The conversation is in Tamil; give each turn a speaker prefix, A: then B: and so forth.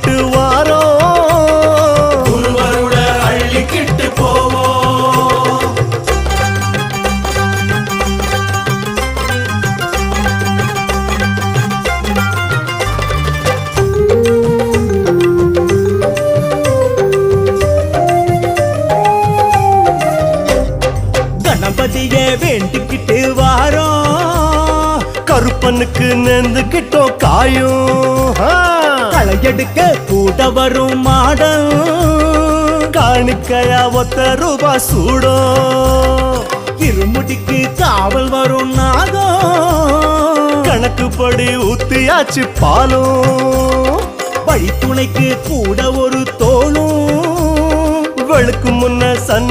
A: அள்ளிக்கிட்டு வாரோம்,
B: குருவருட அள்ளிக்கிட்டு போவோம்.
C: கணபதியே வேண்டிக்கிட்டு வாரோம்,
A: கருப்பனுக்கு நெந்துக்கிட்டோம் காயும்,
C: களையெடுக்க கூட வரும் மாடம்,
A: காணிக்கையா ₹1 சூடும்,
C: இருமுடிக்கு காவல் வரும் நாகம்,
A: கணக்குப்படி ஊத்தியாச்சு பாலும்,
C: வழித்துணைக்கு கூட ஒரு தோளும்,
A: வெளுக்கு முன்ன சன்